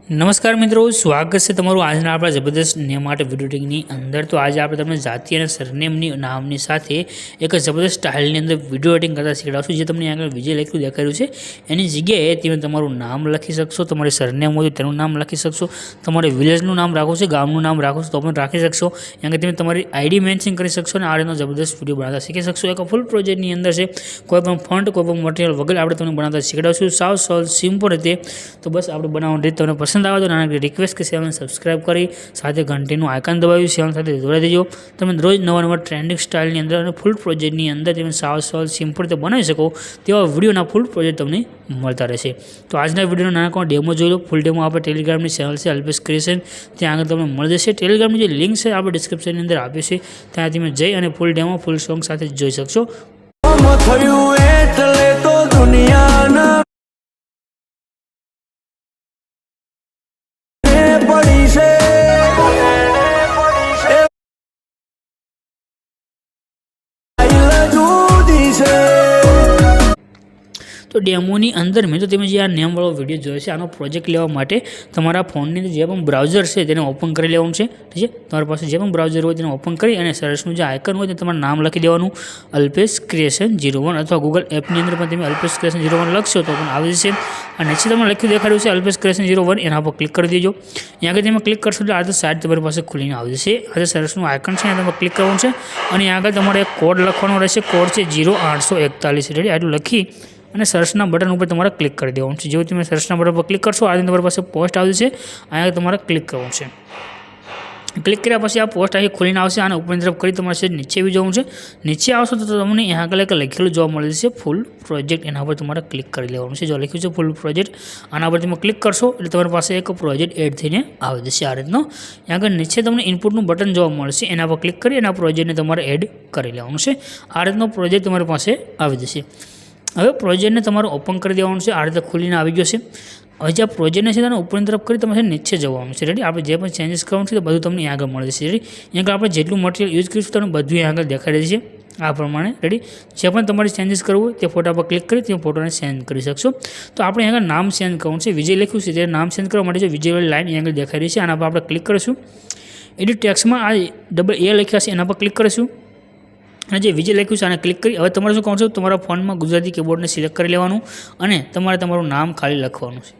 नमस्कार मित्रों, स्वागत है तमारू आज अपना जबरदस्त नेम आर्ट विडियो टेकनी अंदर। तो आज आप तमने जाति और सरनेमनी नामनी साथे एक जबरदस्त स्टाइलनी अंदर विडियो एडिटिंग करता शीखवाडुं। जे तमने आगळ विजय लख्युं देखाड्युं छे एनी जग्याए तमे तमारुं नाम लखी शकशो, तमारे सरनेम होय तेनुं नाम लखी शकशो, तमारे विलेजनुं नाम राखो छे, गामनुं नाम राखो छो तो पण राखी शकशो। एंगे तमे तमारी आईडी मेन्शन करी शकशो अने आ रीतनो जबरदस्त विडियो बनावता शीखी शकशो। एक फूल प्रोजेक्टनी अंदर छे, कोई पण फॉन्ट कोई पण मटीरियल वगैरे आपणे तमने बनावता शीखवाडीशुं साव सरल सिम्पल रीते। तो बस आपणे बनावવાની રીત તમને પસંદ આવે તો નાની रिक्वेस्ट के चैनल सब्सक्राइब करी साथ घंटीનું आइकन दबावी चैनल साथ जोड़ी दीजो। तमे रोज नवा नवा ट्रेंडिंग स्टाइलनी अंदर और फूल प्रोजेक्टनी अंदर तमे साव सरल सिम्पल रीते बनावी शको तेवा विडियोना फूल प्रोजेक्ट तमने मळता रहेशे। तो आजना विडियोनो नानो डेमो जोई लो। फूल डेमो आपणे टेलिग्रामनी चैनल छे अल्पेश क्रिएशन, त्यां आगळ तमने मळी जशे। टेलिग्रामनी जे लिंक छे आपणे डिस्क्रिप्शननी अंदर आपी छे, त्यां तमे जई अने फूल डेमो फूल सॉन्ग साथे जोई शकशो। तो डेमोनी अंदर में तो तमे जे आ नेम वाळो विडियो जोयो छे आनो प्रोजेक्ट लेवा माटे तमारा फोननी जे पण ब्राउजर छे तेने ओपन करी लेवानुं छे। ठीक छे, तमारा पासे जे पण ब्राउजर होय तेने ओपन करी अने सर्चनुं जे आइकन होय ते तमारुं नाम लखी देवानुं अल्पेश क्रिएशन 01 अथवा गूगल एपनी अंदर पण तमे अल्पेश क्रिएशन 01 लखशो तो पण आवी जशे। अने नीचे तमने लख्युं देखाड्युं छे अल्पेश क्रिएशन 01 एना पर क्लिक करी देजो। अहीं आगळ तमे क्लिक करशो એટલે આ સાઇટ તમારી પાસે ખુલીને આવી જશે। આ સર્ચનું આઇકન છે એના પર ક્લિક કરવાનું છે અને આગળ તમારે એક કોડ લખવાનો રહેશે। કોડ છે 0841 રેડી આટલું લખી અને સર્ચના બટન ઉપર તમારે ક્લિક કરી દેવાનું છે। જેવું તમે સર્ચના બટન પર ક્લિક કરશો આ તમારી પાસે પોસ્ટ આવશે, અહીંયા તમારે ક્લિક કરવાનું છે। क्लिक કર્યા પછી આ પોસ્ટ અહીં ખોલીને આવશે આને ઉપરની તરફ કરી તમારે નીચે આવી જવું છે। નીચે આવશો તો તમને અહીંયા આગળ એક લખેલું જોવા મળે છે ફૂલ પ્રોજેક્ટ, એના પર તમારે ક્લિક કરી લેવાનું છે। જો લખ્યું છે ફૂલ પ્રોજેક્ટ આના પર તમે ક્લિક કરશો એટલે તમારી પાસે એક પ્રોજેક્ટ એડ થઈને આવી જશે આ રીતનો। અહીંયા આગળ નીચે તમને ઇનપુટનું બટન જોવા મળશે, એના પર ક્લિક કરી અને આ પ્રોજેક્ટને તમારે એડ કરી લેવાનું છે। આ રીતનો પ્રોજેક્ટ તમારી પાસે આવી જશે। હવે પ્રોજેક્ટને તમારે ઓપન કરી દેવાનું છે। આ રીતે ખુલીને આવી ગયો છે। હવે જે પ્રોજેક્ટને છે તેને ઉપરની તરફ કરી તમારે નીચે જવાનું છે। રેડી, આપણે જે પણ ચેન્જીસ કરવાનું છે તો બધું તમને આગળ મળી જશે। રેડી, અહીંયા આપણે જેટલું મટીરિયલ યુઝ કરીશું તમને બધું આગળ દેખાડી દેશે આ પ્રમાણે। રેડી, જે પણ તમારે ચેન્જીસ કરવું હોય તે ફોટા પર ક્લિક કરી તે ફોટોને સેન્ડ કરી શકશો। તો આપણે આગળ નામ સેન્ડ કરવાનું છે, વિજય લખ્યું છે તે નામ સેન્ડ કરવા માટે વિજયવાળી લાઈન આગળ દેખાઈ રહી છે, આના પર આપણે ક્લિક કરીશું। એડિટ ટેક્સ્ટમાં આ ડબલ એ લખ્યા છે એના પર ક્લિક કરીશું અને જે વિજય લખ્યું છે આને ક્લિક કરી હવે તમારે શું કરવાનું છે, તમારા ફોનમાં ગુજરાતી કીબોર્ડને સિલેક્ટ કરી લેવાનું અને તમારે તમારું નામ ખાલી લખવાનું છે।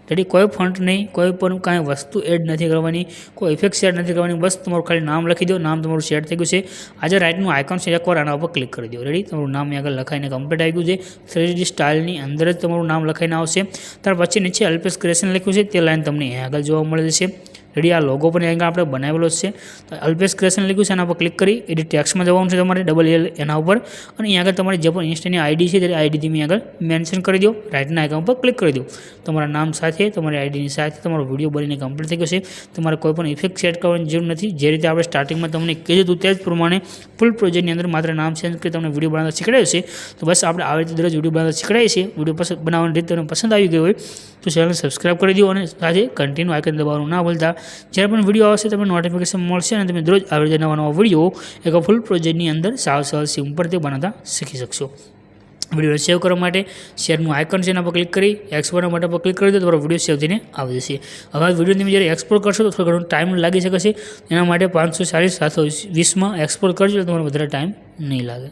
રેડી, કોઈ ફોન્ટ નહીં, કોઈ પણ કાંઈ વસ્તુ એડ નથી કરવાની, કોઈ ઇફેક્ટ સેટ નથી કરવાની, બસ તમારું ખાલી નામ લખી દો। નામ તમારું સેટ થઈ ગયું છે। આજે રાઇટનું આઇકન છે એકવાર આના ઉપર ક્લિક કરી દો। રેડી, તમારું નામ આગળ લખાઈને કમ્પ્લીટ આવી ગયું છે। 3D સ્ટાઇલની અંદર જ તમારું નામ લખાઈને આવશે। ત્યાર પછી નીચે અલ્પેશ ક્રિએશન લખ્યું છે તે લાઈન તમને આગળ જોવા મળે છે। રેડી, આ લોગો પણ આગળ આપણે બનાવેલો છે, તો અલ્પેશ ક્રિએશન લખ્યું છે એના પર ક્લિક કરી એડિટ ટેક્સ્ટમાં જવાનું છે તમારે ડબલ એલ એના ઉપર અને અહીં આગળ તમારી જે પણ ઇન્સ્ટાની આઈડી છે તે આઈડી તમે આગળ મેન્શન કરી દો। રાઇટના આઇકન પર ક્લિક કરી દો। તમારા નામ સાથે તમારી આઈડીની સાથે તમારો વિડીયો બનીને કમ્પ્લીટ થઈ ગયો છે। તમારે કોઈ પણ ઇફેક્ટ સેટ કરવાની જરૂર નથી। જે રીતે આપણે સ્ટાર્ટિંગમાં તમને કીધું હતું તે જ પ્રમાણે ફૂલ પ્રોજેક્ટની અંદર માત્ર નામ ચેન્જ કરી તમને વિડીયો બનાવતા શીખડાયું છે। તો બસ આપણે આવી રીતે દરરોજ વિડીયો બનાવતા શીખડાઈએ છીએ। વિડીયો પસંદ બનાવવાની રીત તમને પસંદ આવી ગઈ હોય તો ચેનલ સબસ્ક્રાઈબ કરી દો અને સાથે કન્ટિન્યુ આઇકન દબાવવાનું ના ભૂલતા। જ્યારે પણ વિડીયો આવશે તમને નોટિફિકેશન મળશે અને તમે દરરોજ આવી રીતે નવા નવા વિડીયો એક ફૂલ પ્રોજેક્ટની અંદર સાવ સરળ સિમ્પલ રીતે બનાવતા શીખી શકશો। વિડીયો સેવ કરવા માટે શેરનું આઇકન છે એના પર ક્લિક કરી એક્સપોર્ટ માટે પર ક્લિક કરી દો, તમારો વિડીયો સેવ થઈને આવી જશે। હવે વિડીયો તમે જ્યારે એક્સપોર્ટ કરશો તો થોડો ઘણો ટાઈમ લાગી શકે છે, એના માટે 540 720માં એક્સપોર્ટ કરજો એટલે તમારે વધારે ટાઈમ નહીં લાગે।